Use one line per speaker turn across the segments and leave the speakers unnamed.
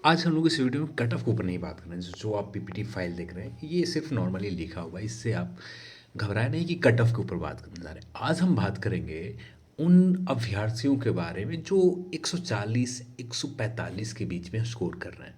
आज हम लोग इस वीडियो में कट ऑफ के ऊपर नहीं बात कर रहे हैं। जो आप पीपीटी फाइल देख रहे हैं ये सिर्फ नॉर्मली लिखा हुआ है, इससे आप घबराए नहीं कि कट ऑफ के ऊपर बात करने जा रहे हैं। आज हम बात करेंगे उन अभ्यर्थियों के बारे में जो 140 145 के बीच में स्कोर कर रहे हैं।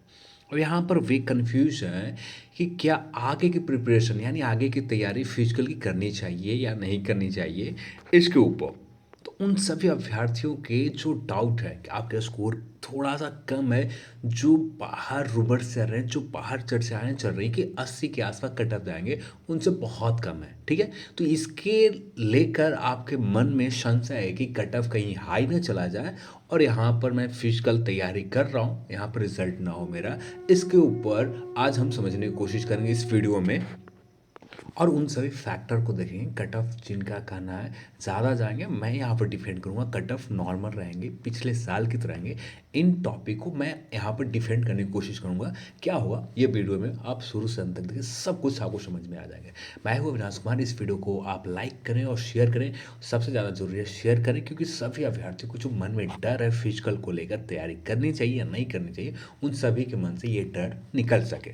और यहाँ पर वे कन्फ्यूज हैं कि क्या आगे की प्रिपरेशन यानी आगे की तैयारी फिजिकल की करनी चाहिए या नहीं करनी चाहिए इसके ऊपर। तो उन सभी अभ्यर्थियों के जो डाउट है कि आपका स्कोर थोड़ा सा कम है, जो बाहर रूमर्स चल रहे हैं, जो बाहर चर्चाएं चल रही हैं कि 80 के आसपास कट ऑफ जाएंगे, उनसे बहुत कम है। ठीक है, तो इसके लेकर आपके मन में संशय है कि कट ऑफ कहीं हाई ना चला जाए और यहाँ पर मैं फिजिकल तैयारी कर रहा हूँ, यहाँ पर रिजल्ट ना हो मेरा। इसके ऊपर आज हम समझने की कोशिश करेंगे इस वीडियो में और उन सभी फैक्टर को देखेंगे। कट ऑफ जिनका कहना है ज़्यादा जाएंगे, मैं यहाँ पर डिफेंड करूँगा कट ऑफ नॉर्मल रहेंगे, पिछले साल की तरह रहेंगे। इन टॉपिक को मैं यहाँ पर डिफेंड करने की कोशिश करूँगा। क्या हुआ ये वीडियो में आप शुरू से अंत तक देखिए, सब कुछ आपको समझ में आ जाएगा। मैं हूँ अविनाश कुमार। इस वीडियो को आप लाइक करें और शेयर करें। सबसे ज़्यादा जरूरी है शेयर करें, क्योंकि सभी अभ्यर्थियों को जो मन में डर है फिजिकल को लेकर, तैयारी करनी चाहिए या नहीं करनी चाहिए, उन सभी के मन से ये डर निकल सके।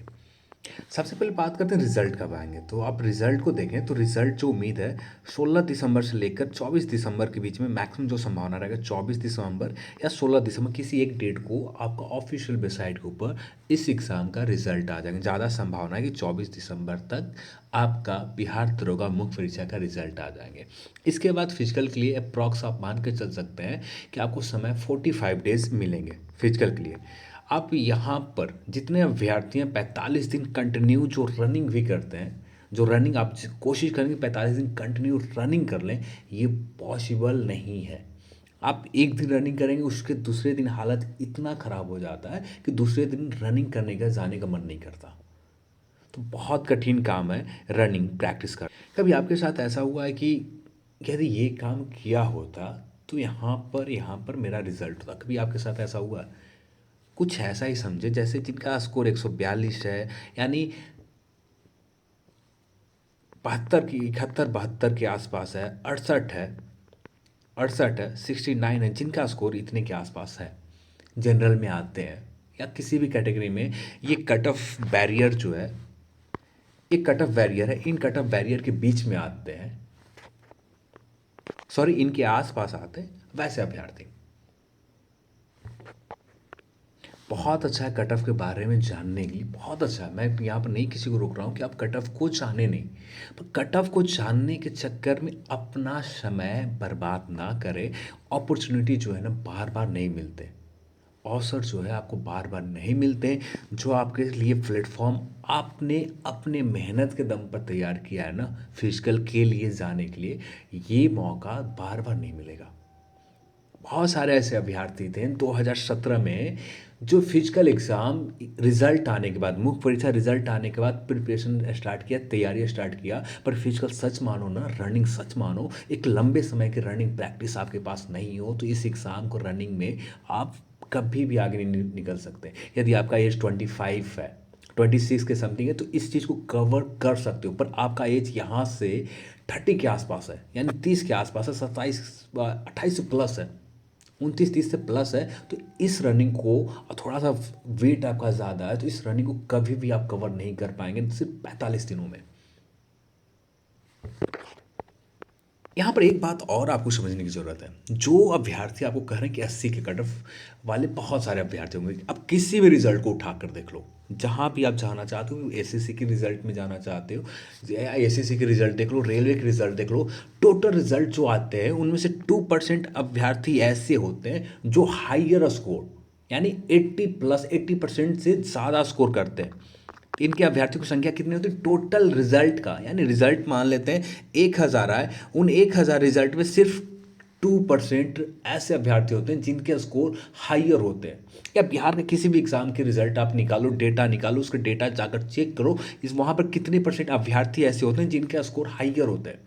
सबसे पहले बात करते हैं रिजल्ट कब आएंगे। तो आप रिजल्ट को देखें तो रिजल्ट जो उम्मीद है 16 दिसंबर से लेकर 24 दिसंबर के बीच में मैक्सिमम जो संभावना रहेगा, 24 दिसंबर या 16 दिसंबर किसी एक डेट को आपका ऑफिशियल वेबसाइट के ऊपर इस एग्ज़ाम का रिजल्ट आ जाएंगे। ज़्यादा संभावना है कि 24 दिसंबर तक आपका बिहार दरोगा मुख्य परीक्षा का रिजल्ट आ जाएंगे। इसके बाद फिजिकल के लिए अप्रॉक्स आप मान के चल सकते हैं कि आपको समय 45 डेज मिलेंगे फिजिकल के लिए। आप यहाँ पर जितने अभ्यर्थी हैं 45 दिन कंटिन्यू जो रनिंग भी करते हैं, जो रनिंग आप कोशिश करेंगे 45 दिन कंटिन्यू रनिंग कर लें, ये पॉसिबल नहीं है। आप एक दिन रनिंग करेंगे, उसके दूसरे दिन हालत इतना ख़राब हो जाता है कि दूसरे दिन रनिंग करने का जाने का मन नहीं करता। तो बहुत कठिन काम है रनिंग प्रैक्टिस कर। कभी आपके साथ ऐसा हुआ है कि यदि ये काम किया होता तो यहाँ पर मेरा रिजल्ट होता? कभी आपके साथ ऐसा हुआ है? कुछ ऐसा ही समझे जैसे जिनका स्कोर 142 है, यानी 72 की 71 72 के आसपास है, 69 है, जिनका स्कोर इतने के आसपास है, जनरल में आते हैं या किसी भी कैटेगरी में। ये कट ऑफ बैरियर जो है, ये कट ऑफ बैरियर है, इन कट ऑफ बैरियर के बीच में आते हैं, सॉरी इनके आसपास आते हैं वैसे अभ्यर्थी। बहुत अच्छा है कट ऑफ के बारे में जानने के लिए, बहुत अच्छा है। मैं यहाँ पर नहीं किसी को रोक रहा हूँ कि आप कट ऑफ को जाने नहीं, पर कट ऑफ को जानने के चक्कर में अपना समय बर्बाद ना करें। अपॉर्चुनिटी जो है ना बार बार नहीं मिलते, अवसर जो है आपको बार बार नहीं मिलते। जो आपके लिए प्लेटफॉर्म आपने अपने मेहनत के दम पर तैयार किया है ना फिजिकल के लिए जाने के लिए, ये मौका बार बार नहीं मिलेगा। बहुत सारे ऐसे अभ्यर्थी थे 2017 में जो फिजिकल एग्ज़ाम रिजल्ट आने के बाद, मुख्य परीक्षा रिजल्ट आने के बाद प्रिपरेशन स्टार्ट किया, तैयारी स्टार्ट किया, पर फिजिकल सच मानो ना, रनिंग सच मानो, एक लंबे समय की रनिंग प्रैक्टिस आपके पास नहीं हो तो इस एग्ज़ाम को रनिंग में आप कभी भी आगे नहीं निकल सकते। यदि आपका एज 25 है, 26 के समथिंग है, तो इस चीज़ को कवर कर सकते हो। पर आपका एज यहाँ से 30 के आसपास है, यानी 30 के आसपास है, 27 28 प्लस है, 29 30 से प्लस है, तो इस रनिंग को थोड़ा सा वेट आपका ज़्यादा है, तो इस रनिंग को कभी भी आप कवर नहीं कर पाएंगे सिर्फ 45 दिनों में। यहाँ पर एक बात और आपको समझने की ज़रूरत है। जो अभ्यर्थी आपको कह रहे हैं कि 80 के कट ऑफ वाले बहुत सारे अभ्यर्थी होंगे, आप किसी भी रिजल्ट को उठा कर देख लो, जहाँ भी आप जाना चाहते हो, एसएससी के रिजल्ट में जाना चाहते हो, एसएससी के रिजल्ट देख लो, रेलवे के रिजल्ट देख लो, टोटल रिजल्ट जो आते हैं उनमें से 2% अभ्यर्थी ऐसे होते हैं जो हाइयर स्कोर यानी 80% से ज़्यादा स्कोर करते हैं। इनके अभ्यर्थियों की संख्या कितनी होती है टोटल रिजल्ट का, यानी रिजल्ट मान लेते हैं 1000 आए, उन 1000 रिजल्ट में सिर्फ 2% ऐसे अभ्यर्थी होते हैं जिनके स्कोर हाइयर होते हैं। या बिहार के किसी भी एग्जाम के रिजल्ट आप निकालो, डेटा निकालो, उसके डेटा जाकर चेक करो, इस वहाँ पर कितने परसेंट अभ्यर्थी ऐसे होते हैं जिनके स्कोर हाइयर होते हैं।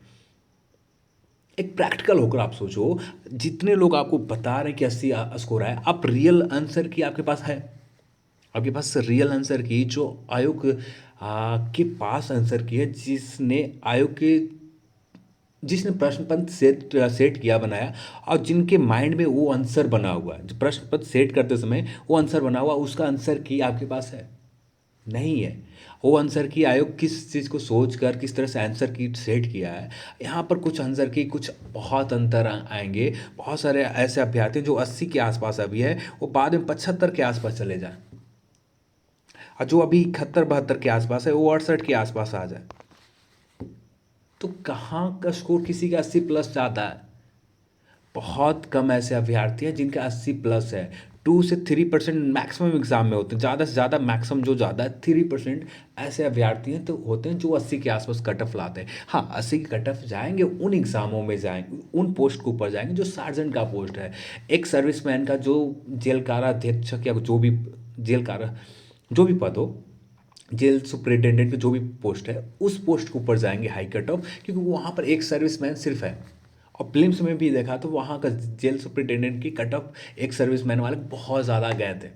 एक प्रैक्टिकल होकर आप सोचो, जितने लोग आपको बता रहे हैं कि 80 स्कोर है, आप रियल आंसर की आपके पास है, आपके पास रियल आंसर की जो आयोग के पास आंसर की है, जिसने आयोग के जिसने प्रश्न पत्र सेट सेट किया बनाया, और जिनके माइंड में वो आंसर बना हुआ है, जो प्रश्न पत्र सेट करते समय वो आंसर बना हुआ, उसका आंसर की आपके पास है? नहीं है। वो आंसर की आयोग किस चीज़ को सोच कर किस तरह से आंसर की सेट किया है। यहाँ पर कुछ आंसर की कुछ बहुत अंतर आएंगे। बहुत सारे ऐसे अभ्यर्थी हैं जो 80 के आसपास अभी है, वो बाद में 75 के आसपास चले जाए, और जो अभी 71-72 के आसपास है वो 68 के आसपास आ जाए। तो कहाँ का स्कोर किसी का 80 प्लस जाता है? बहुत कम ऐसे अभ्यर्थी हैं जिनका 80 प्लस है। 2 से 3% मैक्सिमम एग्जाम में होते हैं, ज़्यादा से ज़्यादा मैक्सिमम जो ज़्यादा है 3% ऐसे अभ्यर्थी हैं तो होते हैं जो 80 के आसपास कट ऑफ लाते हैं। हाँ, 80 की कट ऑफ जाएंगे, उन एग्ज़ामों में जाएंगे, उन पोस्ट के ऊपर जाएंगे जो सार्जेंट का पोस्ट है। एक सर्विसमैन का जो जेल काराध्यक्षक या जो भी जेल कारा जो भी पद हो, जेल सुपरिटेंडेंट की जो भी पोस्ट है, उस पोस्ट के ऊपर जाएंगे हाई कट ऑफ, क्योंकि वहाँ पर एक सर्विसमैन सिर्फ है। और प्रीलिम्स में भी देखा तो वहाँ का जेल सुपरिटेंडेंट की कट ऑफ एक सर्विसमैन वाले बहुत ज़्यादा गए थे।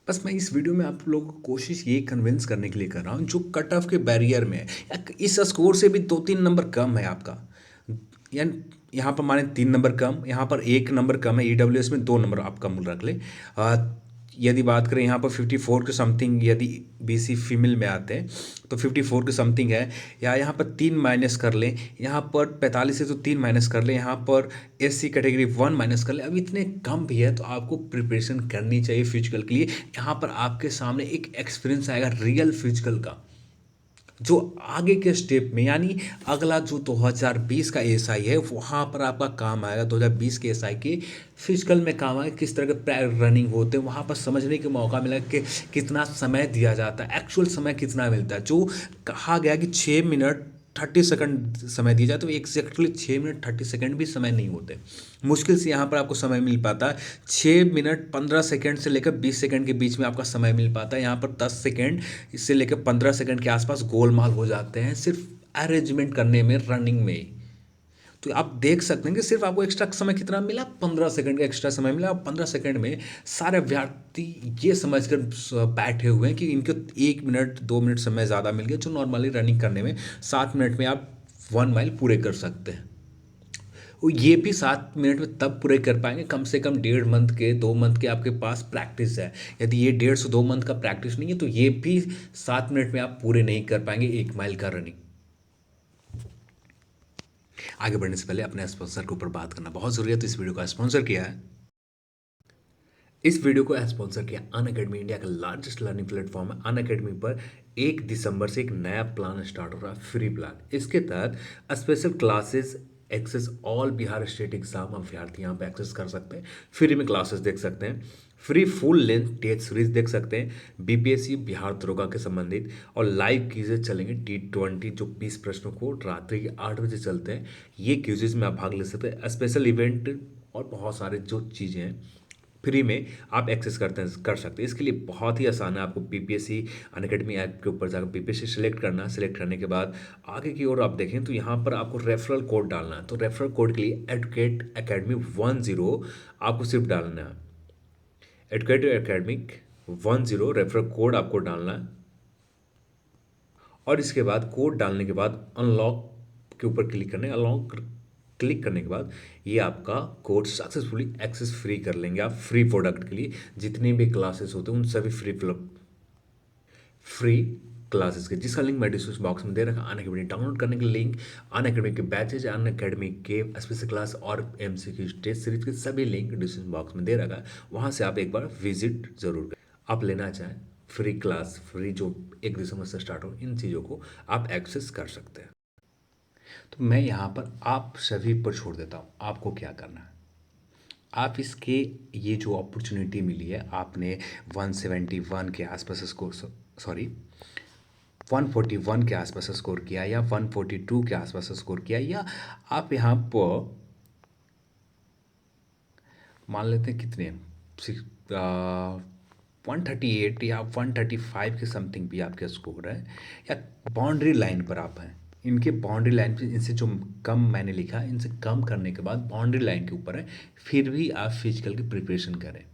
बस मैं इस वीडियो में आप लोगों को कोशिश ये कन्विंस करने के लिए कर रहा हूँ, जो कट ऑफ के बैरियर में है या इस स्कोर से भी 2-3 नंबर कम है आपका, या यहाँ पर माने 3 नंबर कम, यहाँ पर 1 नंबर कम है, ईडब्ल्यूएस में 2 नंबर आप कम रख ले। यदि बात करें यहाँ पर 54 के समथिंग, यदि बीसी फीमेल में आते हैं तो 54 के समथिंग है, या यहाँ पर 3 माइनस कर लें, यहाँ पर 45 है तो 3 माइनस कर लें, यहाँ पर एससी कैटेगरी 1 माइनस कर लें। अब इतने कम भी है तो आपको प्रिपरेशन करनी चाहिए फिजिकल के लिए। यहाँ पर आपके सामने एक एक्सपीरियंस आएगा रियल फिजिकल का, जो आगे के स्टेप में, यानी अगला जो 2020 का एसआई है वहाँ पर आपका काम आएगा। 2020 के एसआई के फिजिकल में काम आएगा, किस तरह के पैर रनिंग होते हैं, वहाँ पर समझने के मौका मिला कि कितना समय दिया जाता है, एक्चुअल समय कितना मिलता है। जो कहा गया कि 6 मिनट 30 सेकंड समय दिया जाए, तो एग्जैक्टली 6 मिनट 30 सेकंड भी समय नहीं होते। मुश्किल से यहाँ पर आपको समय मिल पाता है 6 मिनट 15 सेकंड से लेकर 20 सेकंड के बीच में आपका समय मिल पाता है। यहाँ पर 10 सेकंड इससे लेकर 15 सेकंड के आसपास गोलमाल हो जाते हैं सिर्फ अरेंजमेंट करने में, रनिंग में। तो आप देख सकते हैं कि सिर्फ आपको एक्स्ट्रा समय कितना मिला, 15 सेकंड का एक्स्ट्रा समय मिला, और 15 सेकंड में सारे अभ्यर्थी ये समझकर बैठे हुए हैं कि इनको 1 मिनट 2 मिनट समय ज़्यादा मिल गया, जो नॉर्मली रनिंग करने में 7 मिनट में आप 1 माइल पूरे कर सकते हैं। वो ये भी 7 मिनट में तब पूरे कर पाएंगे कम से कम 1.5 मंथ के 2 मंथ के आपके पास प्रैक्टिस है। यदि ये 1.5 से 2 मंथ का प्रैक्टिस नहीं है तो ये भी 7 मिनट में आप पूरे नहीं कर पाएंगे 1 माइल का रनिंग। आगे बढ़ने से पहले अपने स्पॉन्सर के ऊपर बात करना बहुत ज़रूरी है, तो इस वीडियो का स्पॉन्सर किया है, इस वीडियो को स्पॉन्सर किया अन अकेडमी, इंडिया का लार्जेस्ट लर्निंग प्लेटफॉर्म है। अन अकेडमी पर 1 दिसंबर से एक नया प्लान स्टार्ट हो रहा है, फ्री प्लान। इसके तहत special classes, access all Bihar state exam अभ्यर्थी यहाँ पे एक्सेस कर सकते हैं, फ्री में क्लासेस देख सकते हैं, free full length test series देख सकते हैं बीपीएससी बिहार दरोगा के संबंधित, और लाइव क्विजेज चलेंगे T20, जो 20 प्रश्नों को रात्रि के 8 बजे चलते हैं। ये क्विजेज में आप भाग ले सकते हैं, स्पेशल इवेंट और बहुत सारे जो चीज़ें हैं फ्री में आप एक्सेस कर सकते हैं। इसके लिए बहुत ही आसान है, आपको पीपीएससी अनअकैडमी ऐप के ऊपर जाकर पीपीएससी सेलेक्ट करना है। सेलेक्ट करने के बाद आगे की ओर आप देखें तो यहाँ पर आपको रेफरल कोड डालना है। तो रेफरल कोड के लिए एडुकेट अकेडमी 10 आपको सिर्फ डालना है, एडुकेट अकेडमिक 10 रेफरल कोड आपको डालना है। और इसके बाद कोड डालने के बाद अनलॉक के ऊपर क्लिक करना है। अनलॉक क्लिक करने के बाद ये आपका कोड सक्सेसफुली एक्सेस फ्री कर लेंगे आप फ्री प्रोडक्ट के लिए। जितने भी क्लासेस होते हैं उन सभी फ्री क्लासेस के, जिसका लिंक मैं डिस्क्रिप्शन बॉक्स में दे रखा। अन अकेडमी डाउनलोड करने के लिंक, अन अकेडमी के बैचेज, अन अकेडमी के स्पेशल क्लास और एमसीक्यू टेस्ट सीरीज के सभी लिंक डिस्क्रिप्शन बॉक्स में दे रखा है। वहाँ से आप एक बार विजिट जरूर करें। आप लेना चाहें फ्री क्लास, फ्री जो 1 दिसंबर से स्टार्ट हो, इन चीज़ों को आप एक्सेस कर सकते हैं। तो मैं यहाँ पर आप सभी पर छोड़ देता हूँ, आपको क्या करना है। आप इसके ये जो अपॉर्चुनिटी मिली है, आपने 171 के आसपास स्कोर, सॉरी 141 के आसपास स्कोर किया, या 142 के आसपास स्कोर किया, या आप यहाँ पर मान लेते हैं कितने 138 या 135 के समथिंग भी आपके स्कोर है, या बाउंड्री लाइन पर आप हैं, इनके बाउंड्री लाइन पे इनसे जो कम मैंने लिखा है, इनसे कम करने के बाद बाउंड्री लाइन के ऊपर है, फिर भी आप फिजिकल की प्रिपरेशन करें।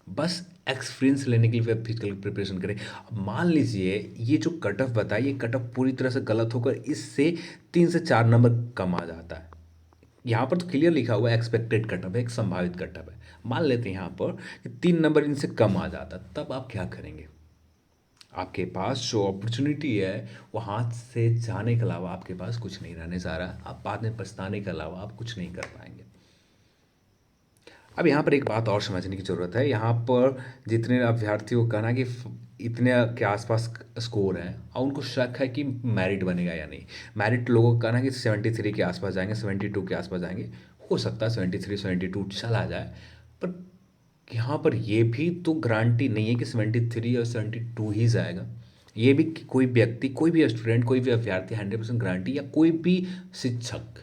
बस एक्सपीरियंस लेने के लिए फिजिकल प्रिपरेशन करें। अब मान लीजिए ये जो कट ऑफ बताया, ये कट ऑफ पूरी तरह से गलत होकर इससे 3 से 4 नंबर कम आ जाता है। यहाँ पर तो क्लियर लिखा हुआ है एक्सपेक्टेड कट ऑफ है, एक संभावित कट ऑफ है। मान लेते हैं यहाँ पर कि 3 नंबर इनसे कम आ जाता, तब आप क्या करेंगे? आपके पास जो अपॉर्चुनिटी है वो हाथ से जाने के अलावा आपके पास कुछ नहीं रहने जा रहा। आप बाद में पछताने के अलावा आप कुछ नहीं कर पाएंगे। अब यहाँ पर एक बात और समझने की ज़रूरत है। यहाँ पर जितने अभ्यर्थियों का ना कि इतने के आसपास स्कोर हैं और उनको शक है कि मेरिट बनेगा या नहीं। मेरिट लोगों का ना कि 73 के आसपास जाएंगे, 72 के आसपास जाएंगे। हो सकता है 73 72 चला जाए, पर यहाँ पर ये भी तो गारंटी नहीं है कि 73 और 72 ही जाएगा। ये भी कि कोई व्यक्ति, कोई भी स्टूडेंट, कोई भी अभ्यर्थी 100% गारंटी, या कोई भी शिक्षक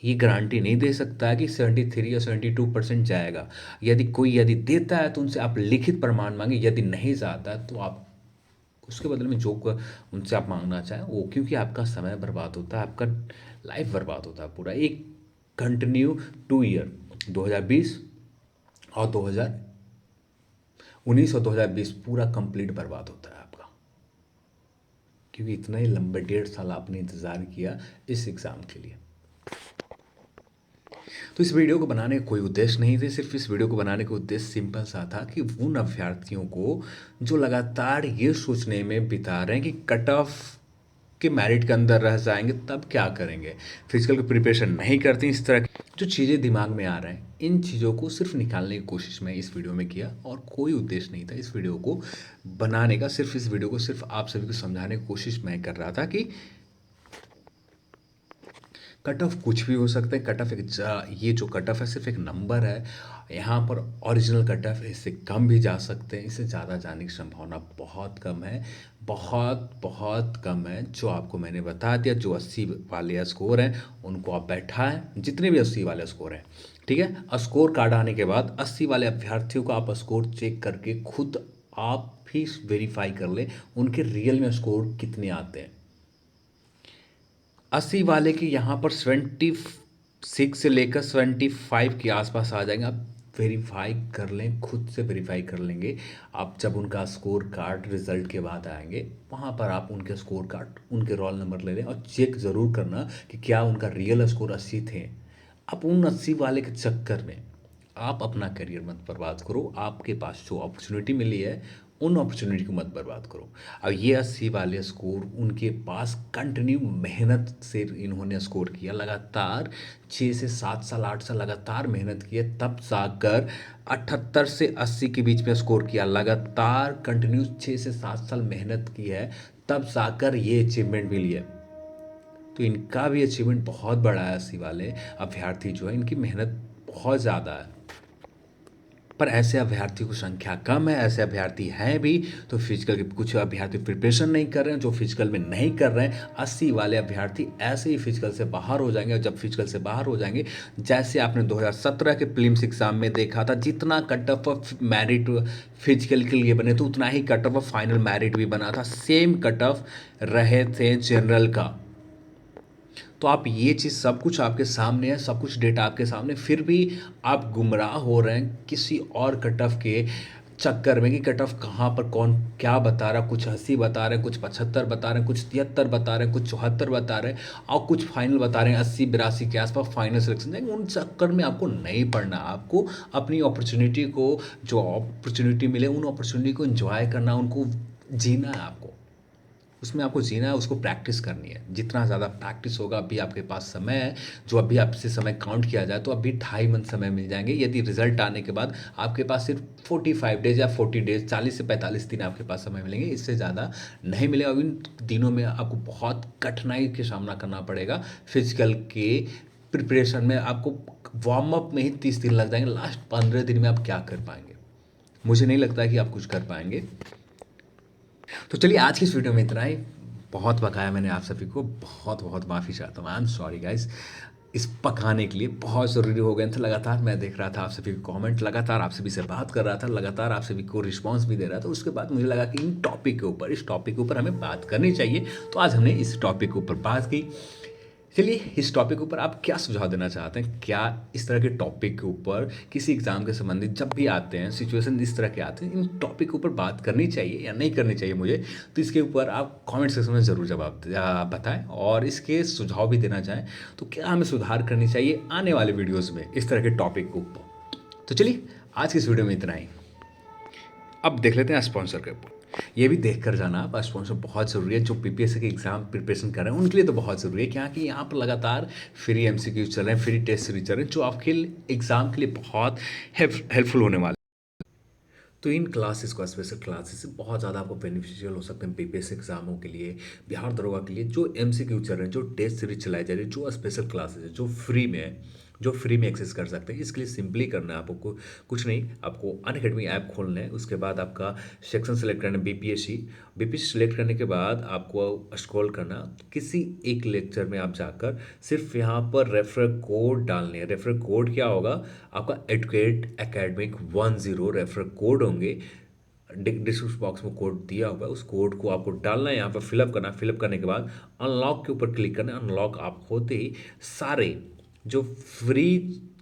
ये गारंटी नहीं दे सकता है कि 73 या 72% जाएगा। यदि देता है तो उनसे आप लिखित प्रमाण मांगे, यदि नहीं जाता है तो आप उसके बदले में जो उनसे आप मांगना चाहें वो, क्योंकि आपका समय बर्बाद होता है, आपका लाइफ बर्बाद होता है पूरा। एक कंटिन्यू 2 ईयर 2020 और 2019 और 2020 पूरा कंप्लीट बर्बाद होता है आपका, क्योंकि इतना ही लंबे 1.5 साल आपने इंतज़ार किया इस एग्ज़ाम के लिए। तो इस वीडियो को बनाने का कोई उद्देश्य नहीं थे, सिर्फ इस वीडियो को बनाने का उद्देश्य सिंपल सा था कि उन अभ्यर्थियों को जो लगातार ये सोचने में बिता रहे हैं कि कट ऑफ के मेरिट के अंदर रह जाएंगे तब क्या करेंगे, फिजिकल की प्रिपरेशन नहीं करते, इस तरह की जो चीज़ें दिमाग में आ रहे हैं, इन चीज़ों को सिर्फ निकालने की कोशिश मैं इस वीडियो में किया, और कोई उद्देश्य नहीं था इस वीडियो को बनाने का। सिर्फ इस वीडियो को सिर्फ आप सभी को समझाने की कोशिश मैं कर रहा था कि कट ऑफ कुछ भी हो सकता है। कट ऑफ ये जो कट ऑफ है सिर्फ एक नंबर है। यहाँ पर ओरिजिनल कट ऑफ इससे कम भी जा सकते हैं, इससे ज़्यादा जाने की संभावना बहुत कम है, बहुत बहुत कम है। जो आपको मैंने बता दिया, जो 80 वाले स्कोर हैं उनको आप बैठाएं, जितने भी 80 वाले स्कोर हैं, ठीक है। स्कोर कार्ड आने के बाद 80 वाले अभ्यर्थियों का आप स्कोर चेक करके खुद आप भी वेरीफाई कर लें उनके रियल में स्कोर कितने आते हैं। 80 वाले के यहाँ पर 76 से लेकर 75 के आसपास आ जाएंगे। आप वेरीफाई कर लें, खुद से वेरीफाई कर लेंगे आप। जब उनका स्कोर कार्ड रिजल्ट के बाद आएंगे वहाँ पर आप उनके स्कोर कार्ड, उनके रोल नंबर ले लें और चेक ज़रूर करना कि क्या उनका रियल स्कोर 80 थे। आप उन 80 वाले के चक्कर में आप अपना करियर मत बर्बाद करो। आपके पास जो अपॉर्चुनिटी मिली है उन अपॉर्चुनिटी को मत बर्बाद करो। अब ये 80 वाले स्कोर उनके पास कंटिन्यू मेहनत से इन्होंने स्कोर किया, लगातार 6 से 7 साल 8 साल लगातार मेहनत किए, तब जाकर 78 से 80 के बीच में स्कोर किया। लगातार कंटिन्यू 6 से 7 साल मेहनत की है, तब जाकर ये अचीवमेंट मिली है। तो इनका भी अचीवमेंट बहुत बड़ा है। 80 वाले अभ्यर्थी जो है इनकी मेहनत बहुत ज़्यादा है, पर ऐसे अभ्यर्थी की संख्या कम है। ऐसे अभ्यर्थी हैं भी तो फिजिकल के कुछ अभ्यर्थी प्रिपरेशन नहीं कर रहे हैं, जो फिजिकल में नहीं कर रहे हैं। 80 वाले अभ्यर्थी ऐसे ही फिजिकल से बाहर हो जाएंगे, और जब फिजिकल से बाहर हो जाएंगे, जैसे आपने 2017 के प्रीलिम्स एग्जाम में देखा था, जितना कट ऑफ मेरिट फिजिकल के लिए बने थे उतना ही कट ऑफ फाइनल मेरिट भी बना था। सेम कट ऑफ रहे थे जनरल का। तो आप ये चीज़ सब कुछ आपके सामने है, सब कुछ डेटा आपके सामने, फिर भी आप गुमराह हो रहे हैं किसी और कट ऑफ के चक्कर में कि कट ऑफ कहाँ पर कौन क्या बता रहा है। कुछ 80 बता रहे हैं, कुछ 75 बता रहे हैं, कुछ 73 बता रहे हैं, कुछ 74 बता रहे हैं, और कुछ फाइनल बता रहे हैं 80 82 के आसपास फाइनल सिलेक्शन जाएंगे। उन चक्कर में आपको नहीं पढ़ना। आपको अपनी अपॉर्चुनिटी को, जो अपॉर्चुनिटी मिले उन अपॉर्चुनिटी को एंजॉय करना, उनको जीना है। आपको उसमें आपको जीना है, उसको प्रैक्टिस करनी है। जितना ज़्यादा प्रैक्टिस होगा, अभी आपके पास समय है, जो अभी आपसे समय काउंट किया जाए तो अभी 2.5 मंथ समय मिल जाएंगे। यदि रिजल्ट आने के बाद आपके पास सिर्फ 45 डेज या 40 डेज, 40 से 45 दिन आपके पास समय मिलेंगे, इससे ज़्यादा नहीं मिलेगा। अब इन दिनों में आपको बहुत कठिनाई का सामना करना पड़ेगा। फिजिकल के प्रिपरेशन में आपको वार्म अप में ही 30 दिन लग जाएंगे। लास्ट 15 दिन में आप क्या कर पाएंगे? मुझे नहीं लगता कि आप कुछ कर पाएंगे। तो चलिए आज की इस वीडियो में इतना ही। बहुत पकाया मैंने आप सभी को, बहुत बहुत माफ़ी चाहता हूँ। I am sorry guys. इस पकाने के लिए बहुत ज़रूरी हो गया था। लगातार मैं देख रहा था आप सभी को कमेंट, लगातार आप सभी से बात कर रहा था, लगातार आप सभी को रिस्पांस भी दे रहा था। उसके बाद मुझे लगा कि इन टॉपिक के ऊपर, इस टॉपिक के ऊपर हमें बात करनी चाहिए। तो आज हमने इस टॉपिक के ऊपर बात की। चलिए इस टॉपिक के ऊपर आप क्या सुझाव देना चाहते हैं? क्या इस तरह के टॉपिक के ऊपर किसी एग्ज़ाम के संबंधित जब भी आते हैं, सिचुएशन इस तरह के आते हैं, इन टॉपिक के ऊपर बात करनी चाहिए या नहीं करनी चाहिए मुझे? तो इसके ऊपर आप कमेंट सेक्शन में ज़रूर जवाब बताएँ और इसके सुझाव भी देना चाहें, तो क्या हमें सुधार करनी चाहिए आने वाले वीडियोज़ में इस तरह के टॉपिक के ऊपर? तो चलिए आज की इस वीडियो में इतना ही। अब देख लेते हैं स्पॉन्सर के ऊपर। ये भी देख कर जाना आप, स्पॉन्सर बहुत ज़रूरी है। जो पीपीएससी के एग्ज़ाम प्रिपरेशन कर रहे हैं उनके लिए तो बहुत ज़रूरी है, क्या कि यहाँ पर लगातार फ्री एमसीक्यू चल रहे हैं, फ्री टेस्ट सीरीज चल रहे हैं, जो आपके एग्ज़ाम के लिए बहुत हेल्पफुल होने वाले। तो इन क्लासेस को, स्पेशल क्लासेस से बहुत ज़्यादा आपको बेनिफिशियल हो सकते हैं पीपीएससी एग्जामों के लिए, बिहार दरोगा के लिए। जो एमसीक्यू चल रहे हैं, जो टेस्ट सीरीज चलाई जा रही है, जो स्पेशल क्लासेस है, जो फ्री में है, जो फ्री में एक्सेस कर सकते हैं, इसके लिए सिंपली करना है आपको कुछ नहीं, आपको अनअकैडमी ऐप खोलना है। उसके बाद आपका सेक्शन सेलेक्ट करना है बीपीएससी। बीपीएससी सेलेक्ट करने के बाद आपको स्क्रॉल करना, किसी एक लेक्चर में आप जाकर सिर्फ यहाँ पर रेफर कोड डालने हैं। रेफर कोड क्या होगा? आपका एडुकेट एकेडमिक 10 रेफर कोड होंगे। डिस्क्रिप्शन बॉक्स में कोड दिया हुआ है, उस कोड को आपको डालना है, यहाँ पर फिलअप करना है। फिलअप करने के बाद अनलॉक के ऊपर क्लिक करना है। अनलॉक आप होते ही सारे जो फ्री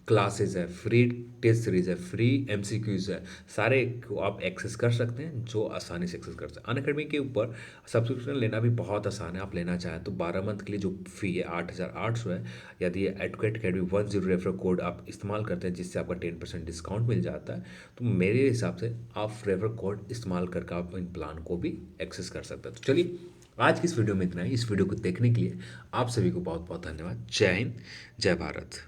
क्लासेस है, फ्री टेस्ट सीरीज है, फ्री एमसीक्यूज है, सारे को आप एक्सेस कर सकते हैं, जो आसानी से एक्सेस कर सकते हैं। अनअकैडमी के ऊपर सब्सक्रिप्शन लेना भी बहुत आसान है। आप लेना चाहें तो 12 मंथ के लिए जो फ़ी है 8,800 है। यदि एडुकेट अकेडमी 10 रेफर कोड आप इस्तेमाल करते हैं, जिससे आपका 10% डिस्काउंट मिल जाता है, तो मेरे हिसाब से आप रेफर कोड इस्तेमाल करके आप इन प्लान को भी एक्सेस कर सकते हैं। तो चलिए आज की इस वीडियो में इतना ही। इस वीडियो को देखने के लिए आप सभी को बहुत बहुत धन्यवाद। जय हिंद, जय भारत।